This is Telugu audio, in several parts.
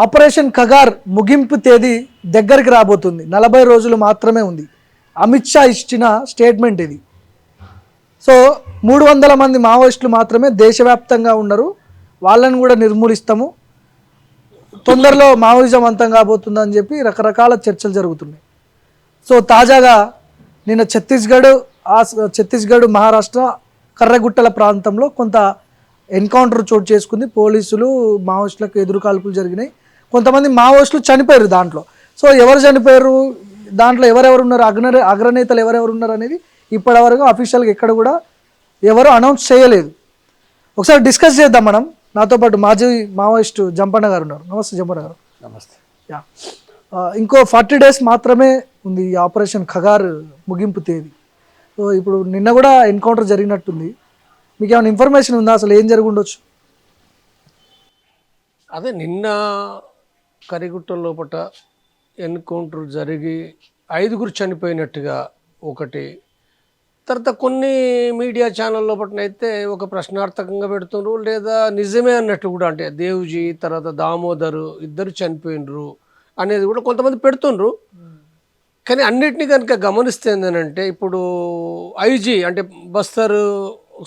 ఆపరేషన్ కగార్ ముగింపు తేదీ దగ్గరికి రాబోతుంది. 40 రోజులు మాత్రమే ఉంది. అమిత్ షా ఇచ్చిన స్టేట్మెంట్ ఇది. సో 300 మంది మావోయిస్టులు మాత్రమే దేశవ్యాప్తంగా ఉన్నారు, వాళ్ళని కూడా నిర్మూలిస్తాము, తొందరలో మావోయిజం అంతం కాబోతుందని చెప్పి రకరకాల చర్చలు జరుగుతున్నాయి. సో తాజాగా నిన్న ఛత్తీస్గఢ్ మహారాష్ట్ర కర్రగుట్టల ప్రాంతంలో కొంత ఎన్కౌంటర్ చోటు చేసుకుంది. పోలీసులు మావోయిస్టులకు ఎదురు కాల్పులు జరిగినాయి. కొంతమంది మావోయిస్టులు చనిపోయారు దాంట్లో. సో ఎవరు చనిపోయారు, దాంట్లో ఎవరెవరు ఉన్నారు, అగ్రనేతలు ఎవరెవరు ఉన్నారు అనేది ఇప్పటివరకు అఫీషియల్గా ఎక్కడ కూడా ఎవరు అనౌన్స్ చేయలేదు. ఒకసారి డిస్కస్ చేద్దాం మనం. నాతో పాటు మాజీ మావోయిస్టు జంపన్న గారు ఉన్నారు. నమస్తే జంపన్న గారు. నమస్తే. యా, ఇంకో 40 days మాత్రమే ఉంది ఈ ఆపరేషన్ ఖగార్ ముగింపు తేదీ. సో ఇప్పుడు నిన్న కూడా ఎన్కౌంటర్ జరిగినట్టుంది. మీకు ఏమైనా ఇన్ఫర్మేషన్ ఉందా, అసలు ఏం జరిగి ఉండొచ్చు? అదే నిన్న కరిగుట్ట లోపల ఎన్కౌంటర్ జరిగి 5గురు చనిపోయినట్టుగా ఒకటి, తర్వాత కొన్ని మీడియా ఛానల్ లోపలనైతే ఒక ప్రశ్నార్థకంగా పెడుతున్నారు, లేదా నిజమే అన్నట్టు కూడా, అంటే దేవుజీ తర్వాత దామోదర్ ఇద్దరు చనిపోయినరు అనేది కూడా కొంతమంది పెడుతుండ్రు. కానీ అన్నిటినీ కనుక గమనిస్తే ఏంటంటే, ఇప్పుడు ఐజీ అంటే బస్తర్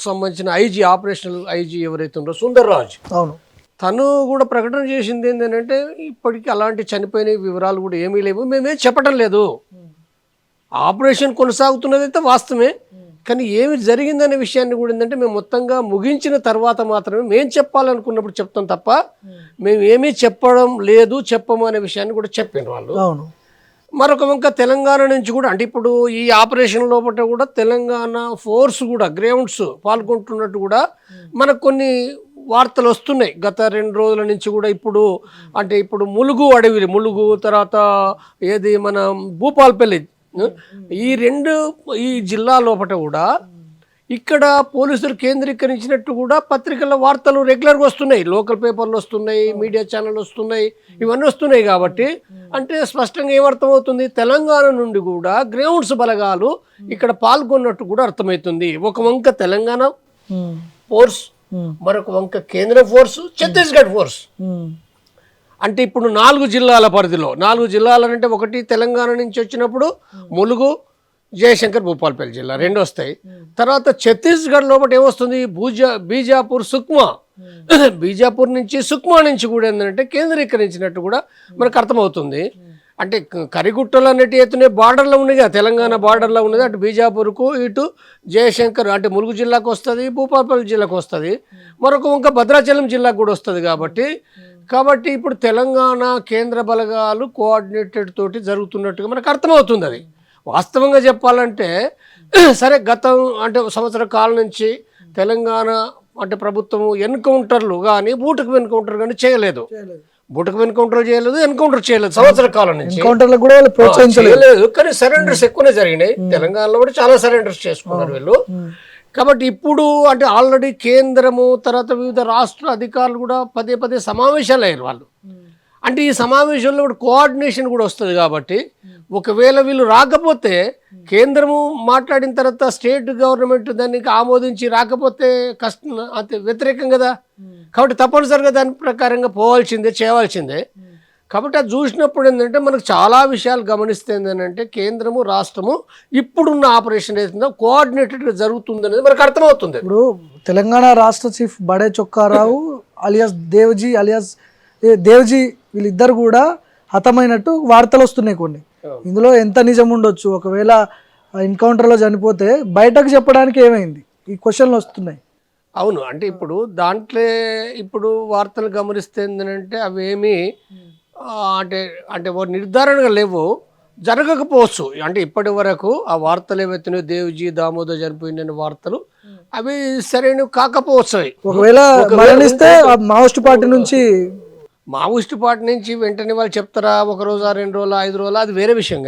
సంబంధించిన ఐజీ, ఆపరేషనల్ ఐజీ ఎవరైతే ఉన్నారో సుందర్ రాజ్, అవును, తను కూడా ప్రకటన చేసింది ఏంటంటే, ఇప్పటికీ అలాంటి చనిపోయిన వివరాలు కూడా ఏమీ లేవు, మేమేం చెప్పటం లేదు, ఆపరేషన్ కొనసాగుతున్నది అయితే వాస్తవమే, కానీ ఏమి జరిగిందనే విషయాన్ని కూడా ఏంటంటే మేము మొత్తంగా ముగించిన తర్వాత మాత్రమే మేము చెప్పాలనుకున్నప్పుడు చెప్తాం తప్ప మేము ఏమీ చెప్పడం లేదు, చెప్పము అనే విషయాన్ని కూడా చెప్పారు వాళ్ళు. అవును. మరొక వంక తెలంగాణ నుంచి కూడా, అంటే ఇప్పుడు ఈ ఆపరేషన్ లోపల కూడా తెలంగాణ ఫోర్స్ కూడా గ్రౌండ్స్ పాల్గొంటున్నట్టు కూడా మనకు కొన్ని వార్తలు వస్తున్నాయి గత 2 రోజుల నుంచి కూడా. ఇప్పుడు అంటే ఇప్పుడు ములుగు అడవిలు, ములుగు తర్వాత ఏది మన భూపాల్పల్లి, ఈ జిల్లా లోపల కూడా ఇక్కడ పోలీసులు కేంద్రీకరించినట్టు కూడా పత్రికల్లో వార్తలు రెగ్యులర్గా వస్తున్నాయి, లోకల్ పేపర్లు వస్తున్నాయి, మీడియా ఛానల్ వస్తున్నాయి, ఇవన్నీ వస్తున్నాయి. కాబట్టి అంటే స్పష్టంగా ఏమర్థమవుతుంది, తెలంగాణ నుండి కూడా గ్రౌండ్స్ బలగాలు ఇక్కడ పాల్గొన్నట్టు కూడా అర్థమవుతుంది. ఒక వంక తెలంగాణ ఫోర్స్, మరొక వంక కేంద్ర ఫోర్స్, ఛత్తీస్గఢ్ ఫోర్స్. అంటే ఇప్పుడు 4 జిల్లాల పరిధిలో, 4 జిల్లాలంటే ఒకటి తెలంగాణ నుంచి వచ్చినప్పుడు ములుగు, జయశంకర్, భూపాల్పల్లి జిల్లా 2 వస్తాయి. తర్వాత ఛత్తీస్గఢ్ లోపల ఏమొస్తుంది, బీజాపూర్, సుక్మా, బీజాపూర్ నుంచి సుక్మా నుంచి కూడా ఏంటంటే కేంద్రీకరించినట్టు కూడా మనకు అర్థమవుతుంది. అంటే కరిగుట్టలు అనేటి ఎత్తునే బార్డర్లో ఉన్నాయి కదా, తెలంగాణ బార్డర్లో ఉన్నది, అటు బీజాపూర్కు ఇటు జయశంకర్ అంటే ములుగు జిల్లాకు వస్తుంది, భూపాల్పల్లి జిల్లాకు వస్తుంది, మరొక వంక భద్రాచలం జిల్లాకు కూడా వస్తుంది. కాబట్టి ఇప్పుడు తెలంగాణ కేంద్ర బలగాలు కోఆర్డినేటెడ్ తోటి జరుగుతున్నట్టుగా మనకు అర్థమవుతుంది. అది వాస్తవంగా చెప్పాలంటే సరే, గతం అంటే సంవత్సర కాలం నుంచి తెలంగాణ అంటే ప్రభుత్వం ఎన్కౌంటర్లు కానీ బూటకు ఎన్కౌంటర్ కానీ చేయలేదు, బూటకు ఎన్కౌంటర్ చేయలేదు, ఎన్కౌంటర్ చేయలేదు సంవత్సర కాలం నుంచి, చేయలేదు. కానీ సరెండర్స్ ఎక్కువనే జరిగినాయి. తెలంగాణలో కూడా చాలా సరెండర్స్ చేసుకున్నారు వీళ్ళు. కాబట్టి ఇప్పుడు అంటే ఆల్రెడీ కేంద్రము తర్వాత వివిధ రాష్ట్ర అధికారులు కూడా పదే సమావేశాలు అయ్యారు వాళ్ళు. అంటే ఈ సమావేశంలో కూడా కోఆర్డినేషన్ కూడా వస్తుంది. కాబట్టి ఒకవేళ వీళ్ళు రాకపోతే, కేంద్రము మాట్లాడిన తర్వాత స్టేట్ గవర్నమెంట్ దానికి ఆమోదించి రాకపోతే కష్టం, అంతే వ్యతిరేకం కదా. కాబట్టి తప్పనిసరిగా దాని ప్రకారంగా పోవాల్సిందే, చేయవలసిందే. కాబట్టి అది చూసినప్పుడు ఏంటంటే మనకు చాలా విషయాలు గమనిస్తే ఏంటంటే, కేంద్రము రాష్ట్రము ఇప్పుడున్న ఆపరేషన్ ఏదైతుందో కోఆర్డినేటెడ్గా జరుగుతుంది అనేది మనకు అర్థమవుతుంది. ఇప్పుడు తెలంగాణ రాష్ట్ర చీఫ్ బడే చొక్కారావు అలియాస్ దేవ్జీ వీళ్ళిద్దరు కూడా హతమైనట్టు వార్తలు వస్తున్నాయి కొన్ని. ఇందులో ఎంత నిజం ఉండొచ్చు, ఒకవేళ ఎన్కౌంటర్లో చనిపోతే బయటకు చెప్పడానికి ఏమైంది, ఈ క్వశ్చన్లు వస్తున్నాయి. అవును, అంటే ఇప్పుడు దాంట్లో ఇప్పుడు వార్తలు గమనిస్తే ఏంటంటే అవేమి అంటే నిర్ధారణగా లేవు, జరగకపోవచ్చు. అంటే ఇప్పటి వరకు ఆ వార్తలు ఏవైతున్నాయో దేవ్జీ దామోదర్ చనిపోయిన వార్తలు అవి సరైనవి కాకపోవచ్చు. ఒకవేళ మరణిస్తే మావోయిస్ట్ పార్టీ నుంచి వెంటనే వాళ్ళు చెప్తారా, 1 రోజు 2 రోజులు 5 రోజులు, అది వేరే విషయం.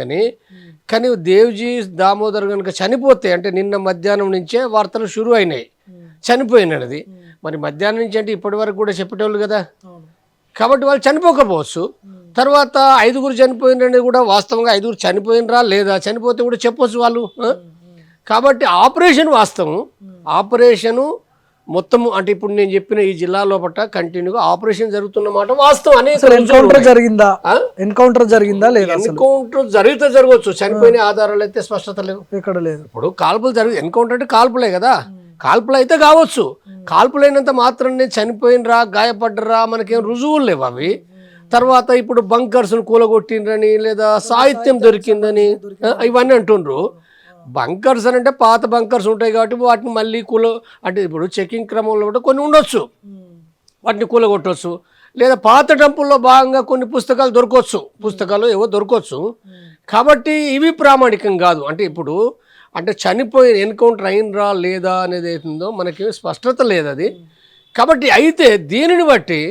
కానీ దేవ్జీ దామోదర్ కనుక చనిపోతే, అంటే నిన్న మధ్యాహ్నం నుంచే వార్తలు షురు అయినాయి చనిపోయినది. మరి మధ్యాహ్నం నుంచి అంటే ఇప్పటి వరకు కూడా చెప్పేటోళ్ళు కదా. కాబట్టి వాళ్ళు చనిపోకపోవచ్చు. తర్వాత 5గురు చనిపోయినది కూడా వాస్తవంగా 5గురు చనిపోయినరా లేదా, చనిపోతే కూడా చెప్పవచ్చు వాళ్ళు. కాబట్టి ఆపరేషన్ వాస్తవం, ఆపరేషను మొత్తం అంటే ఇప్పుడు నేను చెప్పిన ఈ జిల్లా లోపల కంటిన్యూగా ఆపరేషన్ జరుగుతున్న మాట వాస్తవం. అనేక ఎన్కౌంటర్ జరిగిందా, ఎన్కౌంటర్ జరిగిందా లేదా? ఎన్కౌంటర్ జరిగితే జరగవచ్చు, చనిపోయిన ఆధారాలు అయితే స్పష్టత లేవు, ఎక్కడ లేదు. ఇప్పుడు కాల్పులు ఎన్కౌంటర్ అంటే కాల్పులే కదా, కాల్పులు అయితే కావచ్చు, కాల్పులైనంత మాత్రం నేను చనిపోయినరా గాయపడ్డరా మనకేం రుజువులు లేవు అవి. తర్వాత ఇప్పుడు బంకర్స్ను కూలగొట్టిండ్రని లేదా సాహిత్యం దొరికిందని ఇవన్నీ అంటుండ్రు. బంకర్స్ అని అంటే పాత బంకర్స్ ఉంటాయి కాబట్టి వాటిని మళ్ళీ అంటే ఇప్పుడు చెకింగ్ క్రమంలో కూడా కొన్ని ఉండొచ్చు, వాటిని కూలగొట్టవచ్చు. లేదా పాత టెంపుల్లో భాగంగా కొన్ని పుస్తకాలు దొరకవచ్చు, పుస్తకాలు ఏవో దొరకవచ్చు. కాబట్టి ఇవి ప్రామాణికం కాదు. అంటే ఇప్పుడు అంటే చనిపోయిన ఎన్కౌంటర్ అయినరా లేదా అనేది అవుతుందో మనకి స్పష్టత లేదు అది. కాబట్టి అయితే దీనిని బట్టి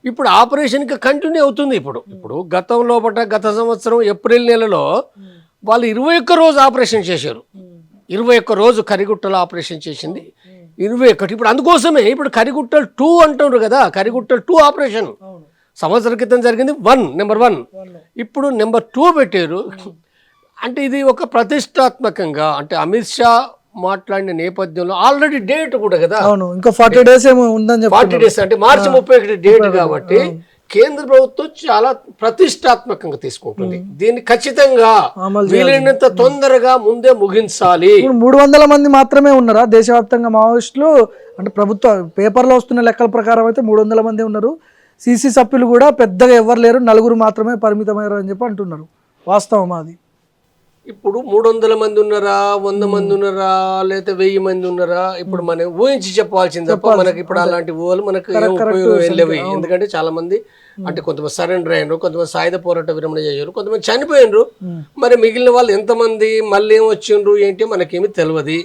ఇప్పుడు ఆపరేషన్కి కంటిన్యూ అవుతుంది. ఇప్పుడు గత సంవత్సరం ఏప్రిల్ నెలలో వాళ్ళు 21 రోజు ఆపరేషన్ చేశారు. 21 రోజు కరిగుట్టలో ఆపరేషన్ చేసింది 21. ఇప్పుడు అందుకోసమే ఇప్పుడు కరిగుట్టలు 2 అంటున్నారు కదా, కరిగుట్టలు 2 ఆపరేషన్ సంవత్సరం క్రితం జరిగింది నెంబర్ 1, ఇప్పుడు నెంబర్ 2 పెట్టారు. అంటే ఇది ఒక ప్రతిష్టాత్మకంగా అంటే అమిత్ షా మాట్లాడిన నేపథ్యంలో ఆల్రెడీ డేట్ కూడా కదా, ఇంకా 40 days ఏమో ఉందని 40 days అంటే మార్చి 31 డేట్ కాబట్టి కేంద్ర ప్రభుత్వం చాలా ప్రతిష్టాత్మకంగా తీసుకుంటుంది. దీన్ని ఖచ్చితంగా వీలైనంత తొందరగా ముందే ముగించాలి. 300 మంది మాత్రమే ఉన్నారా దేశవ్యాప్తంగా మావోయిస్టులు? అంటే ప్రభుత్వ పేపర్లో వస్తున్న లెక్కల ప్రకారం అయితే 300 మంది ఉన్నారు. సిసి సభ్యులు కూడా పెద్దగా ఎవరు లేరు, 4 మాత్రమే పరిమితమయ్యారు అని చెప్పి అంటున్నారు. వాస్తవం అది? ఇప్పుడు 300 మంది ఉన్నారా, 100 మంది ఉన్నారా, లేదా 1000 మంది ఉన్నారా, ఇప్పుడు మనం ఊహించి చెప్పాల్సింది తప్ప మనకి ఇప్పుడు అలాంటి ఊహలు మనకు వెళ్ళేవి. ఎందుకంటే చాలా మంది అంటే కొంతమంది సరెండర్ అయ్యారు, కొంతమంది సాయుధ పోరాట విరమణ చేశారు, కొంతమంది చనిపోయినరు. మరి మిగిలిన వాళ్ళు ఎంతమంది మళ్ళీ ఏం వచ్చిండ్రు ఏంటి మనకేమి తెలియదు.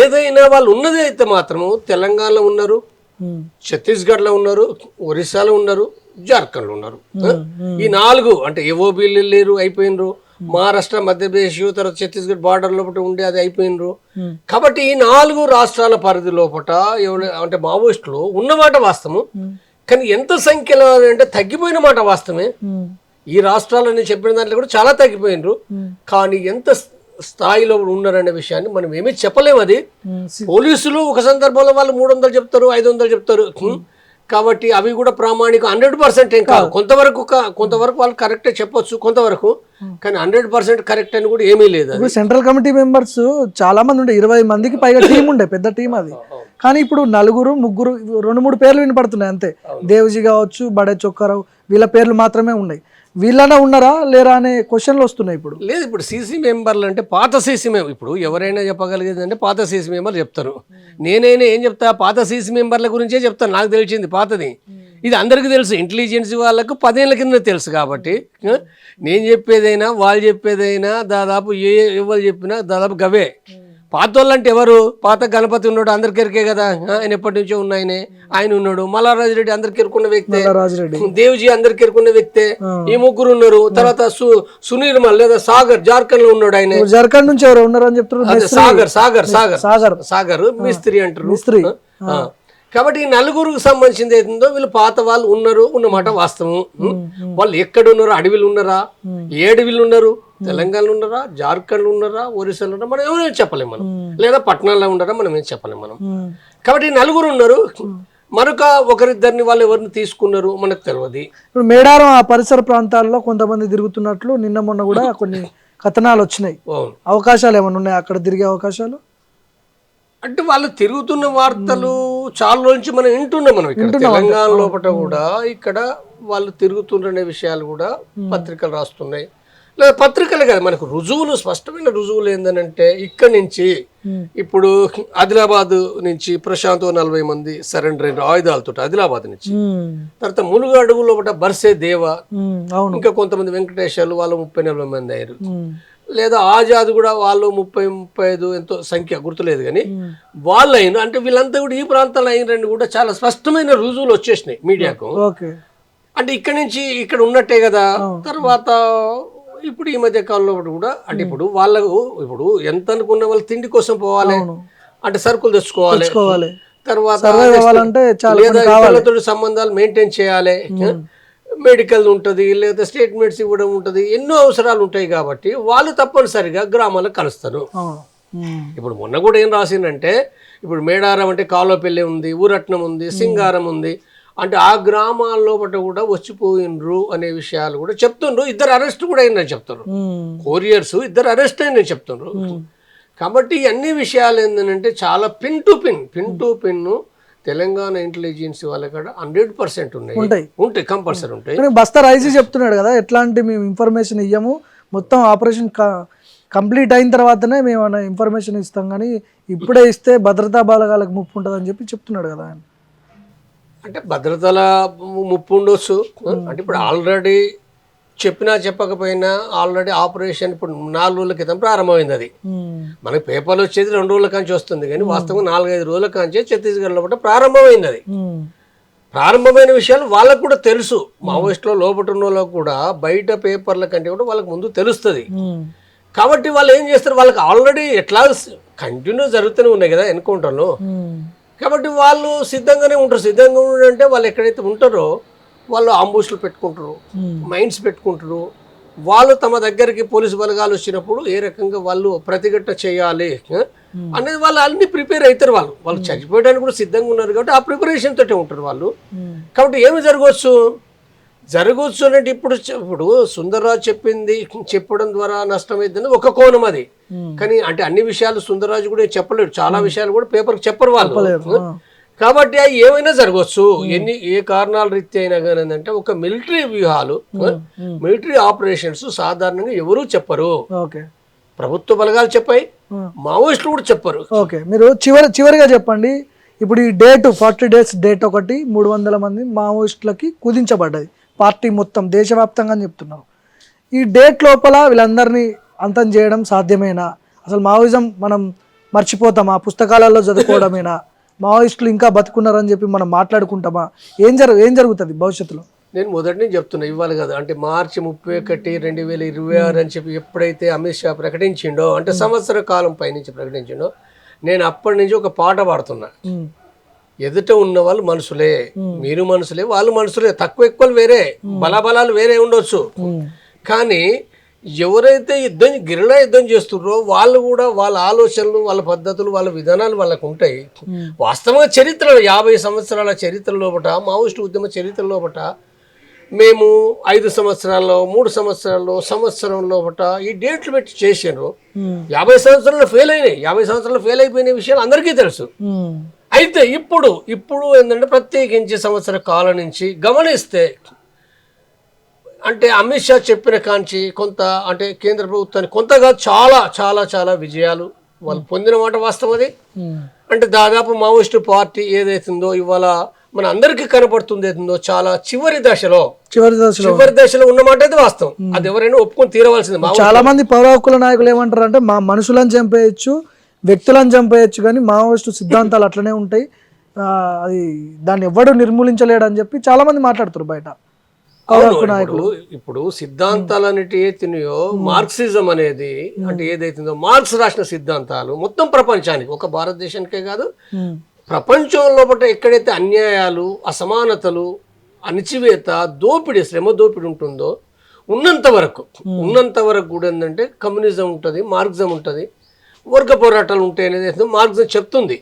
ఏదైనా వాళ్ళు ఉన్నది అయితే మాత్రము తెలంగాణలో ఉన్నారు, ఛత్తీస్గఢ్లో ఉన్నారు, ఒరిస్సాలో ఉన్నారు, జార్ఖండ్లో ఉన్నారు. ఈ 4 అంటే ఏఓబీలు లేరు, అయిపోయినరు. మహారాష్ట్ర, మధ్యప్రదేశ్, తర్వాత ఛత్తీస్గఢ్ బార్డర్ లోపల ఉండి అది అయిపోయినరు. కాబట్టి ఈ 4 రాష్ట్రాల పరిధి లోపల అంటే మావోయిస్టులు ఉన్నమాట వాస్తవం. కానీ ఎంత సంఖ్యలో అంటే తగ్గిపోయిన మాట వాస్తవమే. ఈ రాష్ట్రాలని చెప్పిన దాంట్లో కూడా చాలా తగ్గిపోయినరు. కానీ ఎంత స్థాయిలో ఉన్నారనే విషయాన్ని మనం ఏమీ చెప్పలేము. అది పోలీసులు ఒక సందర్భంలో వాళ్ళు 300 చెప్తారు, 500 చెప్తారు. కాబట్టి అవి కూడా ప్రామాణికం 100% ఏం కాదు. కొంతవరకు వాళ్ళు కరెక్టే చెప్పొచ్చు కొంతవరకు, కానీ 100% కరెక్ట్ అని కూడా ఏమీ లేదు. ఇప్పుడు సెంట్రల్ కమిటీ మెంబర్స్ చాలా మంది ఉండే, 20 మందికి పైగా టీం ఉండే, పెద్ద టీం అది. కానీ ఇప్పుడు 4, 3, 2-3 పేర్లు వినపడుతున్నాయి అంతే. దేవ్జీ కావచ్చు, బడే చొక్కారావు, వీళ్ళ పేర్లు మాత్రమే ఉన్నాయి. వీళ్ళనే ఉన్నారా లేరా అనే క్వశ్చన్లు వస్తున్నాయి ఇప్పుడు. లేదు, ఇప్పుడు సీసీ మెంబర్లు అంటే పాత సీసీ మెంబర్. ఇప్పుడు ఎవరైనా చెప్పగలిగేది అంటే పాత సీసీ మెంబర్లు చెప్తారు. నేనైనా ఏం చెప్తా, పాత సీసీ మెంబర్ల గురించే చెప్తాను. నాకు తెలిసింది పాతది, ఇది అందరికీ తెలుసు. ఇంటెలిజెన్స్ వాళ్ళకు 10 ఏళ్ల కింద తెలుసు. కాబట్టి నేను చెప్పేదైనా వాళ్ళు చెప్పేదైనా దాదాపు ఎవరు చెప్పినా దాదాపు గవే. పాత వాళ్ళు అంటే ఎవరు? పాత గణపతి ఉన్నాడు, అందరికి ఎరికే కదా, ఆయన ఎప్పటి నుంచో ఉన్నాయనే. ఆయన ఉన్నాడు. మల్లారాజు రెడ్డి అందరికి ఎరుకున్న వ్యక్తే, దేవ్జీ అందరికి ఎరుకున్న వ్యక్తే. ఈ 3 ఉన్నారు. తర్వాత సునీర్మల్ లేదా సాగర్ జార్ఖండ్ లో ఉన్నాడు. ఆయన జార్ఖండ్ నుంచి ఎవరు ఉన్నారు అని చెప్తారు. సాగర్ మిస్త్రీ అంటారు. కాబట్టి ఈ 4కు సంబంధించింది ఏదో వీళ్ళు పాత వాళ్ళు ఉన్నారు ఉన్నమాట వాస్తవం. వాళ్ళు ఎక్కడ ఉన్నారో, అడవిలు ఉన్నారా, ఏ అడవిలు ఉన్నారు, తెలంగాణలో ఉన్నారా, జార్ఖండ్ ఉన్నారా, ఒరిస్సాలో ఉన్నారా, మనం ఎవరైనా చెప్పలేము మనం. లేదా పట్టణాల్లో ఉన్నారా, మనం ఏం చెప్పలేము మనం. కాబట్టి 4 ఉన్నారు. మరొక ఒకరిద్దరిని వాళ్ళు ఎవరిని తీసుకున్నారు మనకు తెలియదు. ఇప్పుడు మేడారం ఆ పరిసర ప్రాంతాల్లో కొంతమంది తిరుగుతున్నట్లు నిన్న మొన్న కూడా కొన్ని కథనాలు వచ్చినాయి. అవకాశాలు ఏమైనా ఉన్నాయి అక్కడ తిరిగే అవకాశాలు? అంటే వాళ్ళు తిరుగుతున్న వార్తలు చాలా నుంచి మనం వింటున్నాం. మనం ఇక్కడ తెలంగాణ లోపల కూడా ఇక్కడ వాళ్ళు తిరుగుతుండే విషయాలు కూడా పత్రికలు రాస్తున్నాయి. లేదా పత్రికలు కాదు, మనకు రుజువులు, స్పష్టమైన రుజువులు ఏంటంటే ఇక్కడ నుంచి ఇప్పుడు ఆదిలాబాద్ నుంచి ప్రశాంత్ 40 మంది సరెండర్ అయిన ఆయుధాలతో ఆదిలాబాద్ నుంచి. తర్వాత ములుగు అడుగు లోపల బర్సే దేవ, ఇంకా కొంతమంది వెంకటేశ్వర్లు వాళ్ళు 30-40 మంది అయ్యారు. లేదా ఆజాద్ కూడా వాళ్ళు 30-35 ఎంతో సంఖ్య గుర్తులేదు. కానీ వాళ్ళు అయిన అంటే వీళ్ళంతా కూడా ఈ ప్రాంతాల్లో అయినరని కూడా చాలా స్పష్టమైన రుజువులు వచ్చేసినాయి మీడియాకు. అంటే ఇక్కడి నుంచి ఇక్కడ ఉన్నట్టే కదా. తర్వాత ఇప్పుడు ఈ మధ్య కాలంలో కూడా అంటే ఇప్పుడు వాళ్ళకు ఇప్పుడు ఎంత అనుకున్న వాళ్ళు తిండి కోసం పోవాలి, అంటే సరుకులు తెచ్చుకోవాలి, తర్వాత సంబంధాలు మెయింటైన్ చేయాలి, మెడికల్ ఉంటుంది, లేదా స్టేట్మెంట్స్ ఇవ్వడం ఉంటుంది, ఎన్నో అవసరాలు ఉంటాయి. కాబట్టి వాళ్ళు తప్పనిసరిగా గ్రామాలకు కలుస్తారు. ఇప్పుడు మొన్న కూడా ఏం రాసిందంటే ఇప్పుడు మేడారం అంటే కాలోపల్లి ఉంది, ఊరట్నం ఉంది, సింగారం ఉంది. అంటే ఆ గ్రామాల్లో కూడా వచ్చిపోయినరు అనే విషయాలు కూడా చెప్తుండ్రు. 2 అరెస్ట్ కూడా అయినని చెప్తున్నారు. కొరియర్స్ 2 అరెస్ట్ అయినని చెప్తున్నారు. కాబట్టి అన్ని విషయాలు ఏంటంటే చాలా pin to pin Telangana intelligence వాళ్ళ కూడా 100% ఉంటాయి, కంపల్సరీ ఉంటాయి. బస్తా రైజీ చెప్తున్నాడు కదా, ఎట్లాంటి మేము ఇన్ఫర్మేషన్ ఇయ్యము, మొత్తం ఆపరేషన్ కంప్లీట్ అయిన తర్వాతనే మేము ఇన్ఫర్మేషన్ ఇస్తాం, కానీ ఇప్పుడే ఇస్తే భద్రతా బలగాలకు ముప్పు ఉంటుంది అని చెప్తున్నాడు కదా ఆయన. అంటే భద్రతల ముప్పు ఉండొచ్చు. అంటే ఇప్పుడు ఆల్రెడీ చెప్పినా చెప్పకపోయినా ఆల్రెడీ ఆపరేషన్ ఇప్పుడు 4 రోజుల క్రితం ప్రారంభమైంది. అది మనకి పేపర్లు వచ్చేది 2 రోజుల కాంచి వస్తుంది, కానీ వాస్తవం 4-5 రోజుల కాంచి ఛత్తీస్గఢ్లో కూడా ప్రారంభమైంది. అది ప్రారంభమైన విషయాలు వాళ్ళకు కూడా తెలుసు. మావోయిస్టులో లోపల ఉన్న వాళ్ళకు కూడా బయట పేపర్ల కంటే కూడా వాళ్ళకి ముందు తెలుస్తుంది. కాబట్టి వాళ్ళు ఏం చేస్తారు, వాళ్ళకి ఆల్రెడీ ఎట్లా కంటిన్యూ జరుగుతూనే ఉన్నాయి కదా ఎన్కౌంటర్లు. కాబట్టి వాళ్ళు సిద్ధంగానే ఉంటారు. సిద్ధంగా ఉండంటే వాళ్ళు ఎక్కడైతే ఉంటారో వాళ్ళు అంబుష్లు పెట్టుకుంటారు, మైండ్స్ పెట్టుకుంటారు. వాళ్ళు తమ దగ్గరికి పోలీసు బలగాలు వచ్చినప్పుడు ఏ రకంగా వాళ్ళు ప్రతిఘటన చేయాలి అనేది వాళ్ళు అన్ని ప్రిపేర్ అవుతారు. వాళ్ళు చచ్చిపోయడానికి కూడా సిద్ధంగా ఉన్నారు కాబట్టి ఆ ప్రిపరేషన్ తోటే ఉంటారు వాళ్ళు. కాబట్టి ఏమి జరగవచ్చు అంటే ఇప్పుడు సుందర్రాజు చెప్పడం ద్వారా నష్టమైందని ఒక కోణం అది. కానీ అంటే అన్ని విషయాలు సుందర్రాజు కూడా చెప్పలేడు, చాలా విషయాలు కూడా పేపర్కి చెప్పరు వాళ్ళు. కాబట్టి అవి ఏమైనా జరగవచ్చు, ఏ కారణాల రీత్యా అయినా కానీ. అంటే ఒక మిలిటరీ వ్యూహాలు, మిలిటరీ ఆపరేషన్స్ సాధారణంగా ఎవరూ చెప్పరు. ప్రభుత్వ బలగాలు చెప్పాయి, మావోయిస్టులు కూడా చెప్పరు. ఓకే, మీరు చివరిగా చెప్పండి. ఇప్పుడు ఈ డేట్ 40 days డేట్ ఒకటి 300 మంది మావోయిస్టులకి కుదించబడ్డది, పార్టీ మొత్తం దేశవ్యాప్తంగా అని చెప్తున్నారు. ఈ డేట్ లోపల వీళ్ళందరినీ అంతం చేయడం సాధ్యమేనా? అసలు మావోయిజం మనం మర్చిపోతామా? పుస్తకాలలో చదువుకోవడమేనా? మావోయిస్టులు ఇంకా బతుకున్నారని చెప్పి మనం మాట్లాడుకుంటామా? ఏం జరుగుతుంది భవిష్యత్తులో? నేను మొదటి నుంచి చెప్తున్నా, ఇవ్వాలి కదా. అంటే మార్చి 31, 2026 అని చెప్పి ఎప్పుడైతే అమిత్ షా ప్రకటించిండో, అంటే సంవత్సర కాలం పైనుంచి ప్రకటించిండో, నేను అప్పటి నుంచి ఒక పాట పాడుతున్నా. ఎదుట ఉన్న వాళ్ళు మనుషులే, మీరు మనుషులే, వాళ్ళు మనుషులే, తక్కువ ఎక్కువలు వేరే, బలాబలాలు వేరే ఉండొచ్చు. కానీ ఎవరైతే గిరిలా యుద్ధం చేస్తున్నారో వాళ్ళు కూడా వాళ్ళ ఆలోచనలు, వాళ్ళ పద్ధతులు, వాళ్ళ విధానాలు వాళ్ళకు ఉంటాయి. వాస్తవంగా చరిత్రలో 50 సంవత్సరాల చరిత్ర లోపట, మావోయిస్టు ఉద్యమ చరిత్ర లోపట మేము 5 సంవత్సరాల్లో, 3 సంవత్సరాల్లో, సంవత్సరం లోపట ఈ డేట్లు పెట్టి చేసారు. 50 సంవత్సరాలు ఫెయిల్ అయినాయి. 50 సంవత్సరాలు ఫెయిల్ అయిపోయిన విషయాలు అందరికీ తెలుసు. అయితే ఇప్పుడు ఏంటంటే ప్రత్యేకించి సంవత్సర కాలం నుంచి గమనిస్తే, అంటే అమిత్ షా చెప్పిన కాంచి కొంత, అంటే కేంద్ర ప్రభుత్వానికి కొంతగా చాలా చాలా చాలా విజయాలు వాళ్ళు పొందిన మాట వాస్తవం. అది అంటే దాదాపు మావోయిస్టు పార్టీ ఏదైతుందో ఇవాళ మన అందరికీ కనపడుతుంది ఏదో చాలా చివరి దశలో ఉన్నమాట అయితే వాస్తవం. అది ఎవరైనా ఒప్పుకొని తీరవలసింది. చాలా మంది పౌర హక్కుల నాయకులు ఏమంటారు అంటే, మా మనుషులను చంపేయచ్చు, వ్యక్తులను చంపేయచ్చు, కానీ మావోయిస్టు సిద్ధాంతాలు అట్లనే ఉంటాయి, అది దాన్ని ఎవడు నిర్మూలించలేడు అని చెప్పి చాలా మంది మాట్లాడుతారు బయట. ఇప్పుడు సిద్ధాంతాలు అనేటి ఏతినాయో, మార్క్సిజం అనేది అంటే ఏదైతుందో, మార్క్స్ రాసిన సిద్ధాంతాలు మొత్తం ప్రపంచానికి, ఒక భారతదేశానికే కాదు ప్రపంచం లోపల ఎక్కడైతే అన్యాయాలు, అసమానతలు, అణిచివేత, దోపిడీ, శ్రమ దోపిడీ ఉంటుందో ఉన్నంత వరకు కూడా ఏంటంటే కమ్యూనిజం ఉంటుంది, మార్క్సిజం ఉంటుంది, వర్గ పోరాటాలు ఉంటాయి అనేది మార్క్సిజం చెప్తుంది.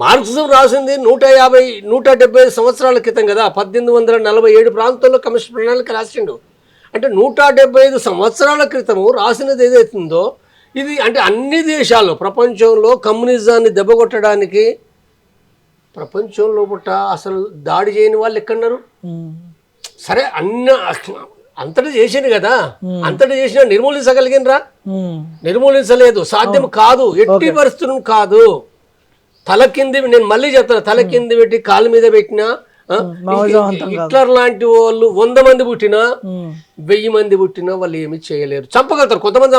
మార్క్సిజం రాసింది 150-170 సంవత్సరాల క్రితం కదా. 1847 ప్రాంతంలో కమ్యూనిస్ట్ ప్రణాళిక రాసిండు. అంటే 175 సంవత్సరాల క్రితము రాసినది ఏదైతుందో ఇది. అంటే అన్ని దేశాల్లో ప్రపంచంలో కమ్యూనిజాన్ని దెబ్బకొట్టడానికి ప్రపంచంలో పుట్ట అసలు దాడి చేయని వాళ్ళు ఎక్కడున్నారు? సరే, అంతటి చేసింది కదా, అంతటి చేసినా నిర్మూలించగలిగినరా? నిర్మూలించలేదు, సాధ్యం కాదు, ఎట్టి పరిస్థితులు కాదు. తల కింది, నేను మళ్ళీ చెప్తాను, తల కింది పెట్టి కాలు మీద పెట్టినా, హిట్లర్ లాంటి వాళ్ళు 100 మంది పుట్టినా, 1000 మంది పుట్టినా వాళ్ళు ఏమి చేయలేరు. చంపగలుగుతారు, కొంతమంది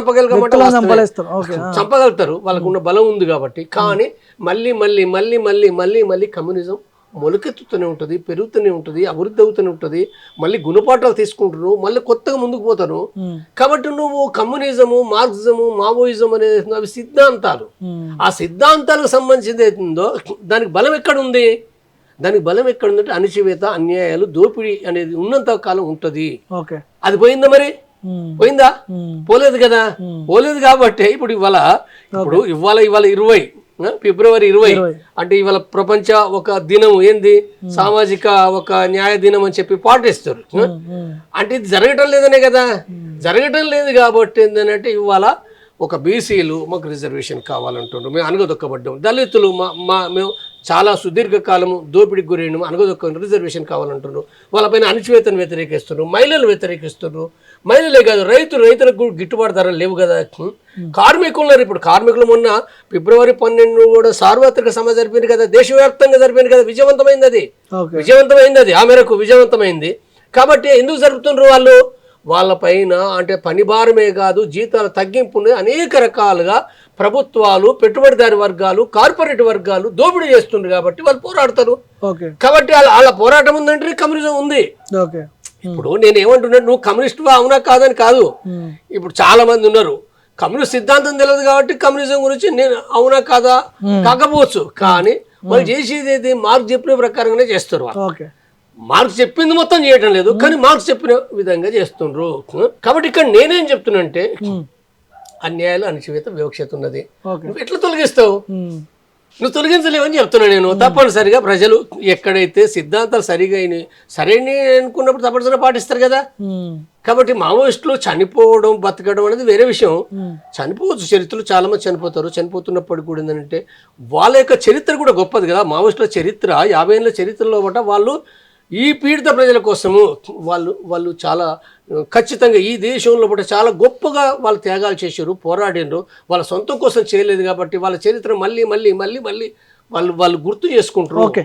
చంపగలుగుతారు, వాళ్ళకు ఉన్న బలం ఉంది కాబట్టి. కానీ మళ్ళీ మళ్ళీ మళ్ళీ మళ్ళీ మళ్ళీ మళ్ళీ కమ్యూనిజం మొలకెత్తుతూనే ఉంటుంది, పెరుగుతూనే ఉంటుంది, అభివృద్ధి అవుతూనే ఉంటుంది. మళ్ళీ గుణపాఠాలు తీసుకుంటారు, మళ్ళీ కొత్తగా ముందుకు పోతారు. కాబట్టి నువ్వు కమ్యూనిజము, మార్క్సిజము, మావోయిజం అనేది అవి సిద్ధాంతాలు. ఆ సిద్ధాంతాలకు సంబంధించింది ఏదో దానికి బలం ఎక్కడుంది? దానికి బలం ఎక్కడుందంటే అణిచివేత, అన్యాయాలు, దోపిడీ అనేది ఉన్నంత కాలం ఉంటుంది. అది పోయిందా? మరి పోయిందా? పోలేదు కదా. పోలేదు కాబట్టి ఇప్పుడు ఇవాళ 20 ఫిబ్రవరి 20 అంటే ఇవాళ ప్రపంచ ఒక దినం ఏంది సామాజిక ఒక న్యాయ దినం అని చెప్పి పాటిస్తారు. అంటే ఇది జరగటం లేదనే కదా, జరగటం లేదు కాబట్టి ఏంటంటే ఇవాళ ఒక బీసీలు మాకు రిజర్వేషన్ కావాలంటున్నారు, మేము అనగదొక్కబడ్డాం, దళితులు మేము చాలా సుదీర్ఘకాలము దోపిడికి గురైన అనగదొక్క రిజర్వేషన్ కావాలంటున్నారు, వాళ్ళపైన అణచివేతను వ్యతిరేకిస్తున్నారు, మహిళలు వ్యతిరేకిస్తున్నారు. మహిళలే కాదు రైతులకు గిట్టుబాటు ధరలు లేవు కదా. కార్మికులు ఇప్పుడు కార్మికులు మొన్న ఫిబ్రవరి 12 కూడా సార్వత్రిక సమ్మె జరిపింది కదా, దేశవ్యాప్తంగా జరిపింది కదా, విజయవంతమైంది అది ఆ మేరకు విజయవంతమైంది. కాబట్టి ఎందుకు జరుపుతున్నారు వాళ్ళు? వాళ్ళపైన అంటే పని భారమే కాదు జీతాల తగ్గింపుని అనేక రకాలుగా ప్రభుత్వాలు, పెట్టుబడిదారి వర్గాలు, కార్పొరేట్ వర్గాలు దోపిడీ చేస్తుండ్రు కాబట్టి వాళ్ళు పోరాడతారు. కాబట్టి వాళ్ళ పోరాటం ఉందంటే కమ్యూనిజం ఉంది. ఇప్పుడు నేను ఏమంటున్నాను, నువ్వు కమ్యూనిస్ట్ అవునా కాదని కాదు. ఇప్పుడు చాలా మంది ఉన్నారు కమ్యూనిస్ట్ సిద్ధాంతం తెలియదు కాబట్టి కమ్యూనిజం గురించి నేను అవునా కాదా కాకపోవచ్చు, కానీ వాళ్ళు చేసేది మార్క్స్ చెప్పిన ప్రకారంగానే చేస్తారు. మార్క్స్ చెప్పింది మొత్తం చేయటం లేదు, కానీ మార్క్స్ చెప్పిన విధంగా చేస్తుండ్రు. కాబట్టి ఇక్కడ నేనేం చెప్తున్నంటే అన్యాయాలు, అణచివేత, వివక్షత ఉన్నది, నువ్వు ఎట్లా తొలగిస్తావు? నువ్వు తొలగించలేవని చెప్తున్నా నేను. తప్పనిసరిగా ప్రజలు ఎక్కడైతే సిద్ధాంతాలు సరైన అనుకున్నప్పుడు తప్పనిసరిగా పాటిస్తారు కదా. కాబట్టి మావోయిస్టులు చనిపోవడం బతకడం అనేది వేరే విషయం. చనిపోవచ్చు, చరిత్రలు చాలా మంది చనిపోతారు. చనిపోతున్నప్పటికి కూడా ఏంటంటే వాళ్ళ యొక్క చరిత్ర కూడా గొప్పది కదా. మావోయిస్టుల చరిత్ర 50 ఏళ్ళ చరిత్రలో బట్ట వాళ్ళు ఈ పీడిత ప్రజల కోసము వాళ్ళు చాలా ఖచ్చితంగా ఈ దేశంలో బట్ట చాలా గొప్పగా వాళ్ళు త్యాగాలు చేశారు, పోరాడినరు. వాళ్ళ సొంతం కోసం చేయలేదు కాబట్టి వాళ్ళ చరిత్ర మళ్ళీ వాళ్ళు గుర్తు చేసుకుంటారు.